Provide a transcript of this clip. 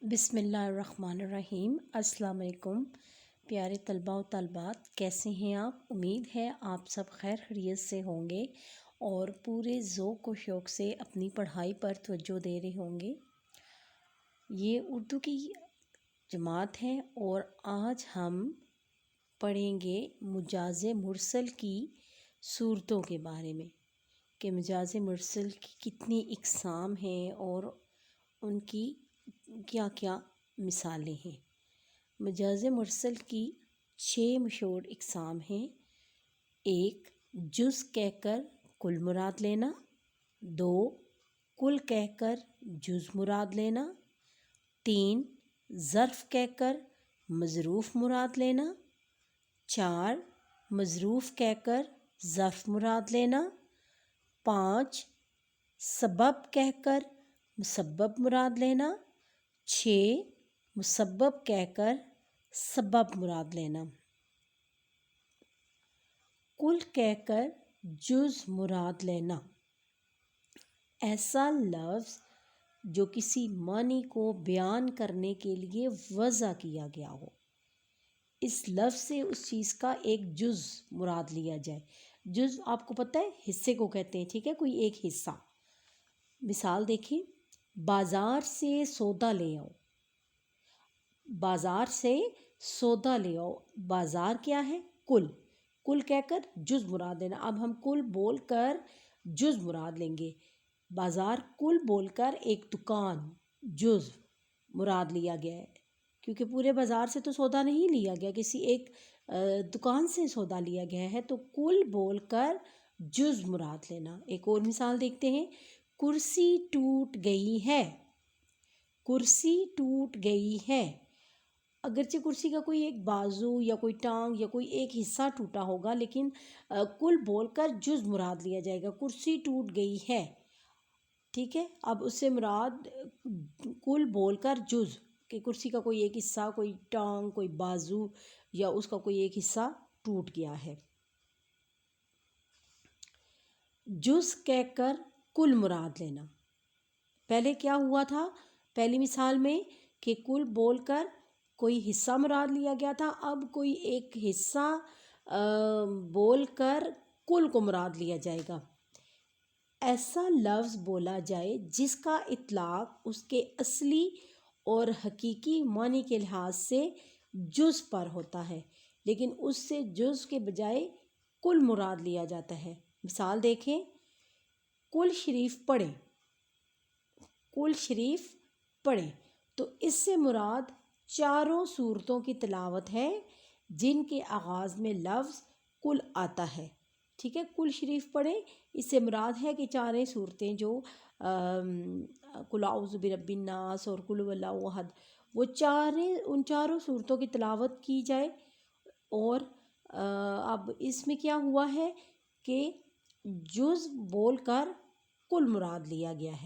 بسم اللہ الرحمن الرحیم۔ السلام علیکم پیارے طلباء و طالبات، کیسے ہیں آپ؟ امید ہے آپ سب خیر خیریت سے ہوں گے اور پورے ذوق و شوق سے اپنی پڑھائی پر توجہ دے رہے ہوں گے۔ یہ اردو کی جماعت ہے اور آج ہم پڑھیں گے مجاز مرسل کی صورتوں کے بارے میں کہ مجاز مرسل کی کتنی اقسام ہیں اور ان کی کیا کیا مثالیں ہیں۔ مجاز مرسل کی 6 مشہور اقسام ہیں۔ 1 جز کہہ کر کل مراد لینا، 2 کل کہہ کر جز مراد لینا، 3 ظرف کہہ کر مظروف مراد لینا، 4 مظروف کہہ کر ظرف مراد لینا، 5 سبب کہہ کر مسبب مراد لینا، 6 مسبب کہہ کر سبب مراد لینا۔ کل کہہ کر جز مراد لینا ایسا لفظ جو کسی معنی کو بیان کرنے کے لیے وضع کیا گیا ہو، اس لفظ سے اس چیز کا ایک جز مراد لیا جائے۔ جز آپ کو پتہ ہے حصے کو کہتے ہیں، ٹھیک ہے، کوئی ایک حصہ۔ مثال دیکھیں، بازار سے سودا لے آؤ۔ بازار سے سودا لے آؤ، بازار کیا ہے؟ کل۔ کل کہہ کر جز مراد لینا۔ اب ہم کل بول کر جز مراد لیں گے۔ بازار کل بول کر ایک دکان جز مراد لیا گیا ہے، کیونکہ پورے بازار سے تو سودا نہیں لیا گیا، کسی ایک دکان سے سودا لیا گیا ہے، تو کل بول کر جز مراد لینا۔ ایک اور مثال دیکھتے ہیں، کرسی ٹوٹ گئی ہے۔ کرسی ٹوٹ گئی ہے، اگرچہ کرسی کا کوئی ایک بازو یا کوئی ٹانگ یا کوئی ایک حصہ ٹوٹا ہوگا، لیکن کل بول کر جز مراد لیا جائے گا۔ کرسی ٹوٹ گئی ہے، ٹھیک ہے۔ اب اس سے مراد کل بول کر جز کہ کرسی کا کوئی ایک حصہ، کوئی ٹانگ، کوئی بازو یا اس کا کوئی ایک حصہ ٹوٹ گیا ہے۔ جز کہہ کر کل مراد لینا، پہلے کیا ہوا تھا؟ پہلی مثال میں کہ کل بول کر کوئی حصہ مراد لیا گیا تھا، اب کوئی ایک حصہ بول کر کل کو مراد لیا جائے گا۔ ایسا لفظ بولا جائے جس کا اطلاق اس کے اصلی اور حقیقی معنی کے لحاظ سے جز پر ہوتا ہے، لیکن اس سے جز کے بجائے کل مراد لیا جاتا ہے۔ مثال دیکھیں، کل شریف پڑھیں۔ کل شریف پڑھیں تو اس سے مراد چاروں صورتوں کی تلاوت ہے جن کے آغاز میں لفظ کل آتا ہے، ٹھیک ہے۔ کل شریف پڑھیں، اس سے مراد ہے کہ چاریں صورتیں جو قل اعوذ برب الناس اور قل هو اللہ احد، وہ ان چاروں صورتوں کی تلاوت کی جائے۔ اور اب اس میں کیا ہوا ہے کہ جز بول کر کل مراد لیا گیا ہے۔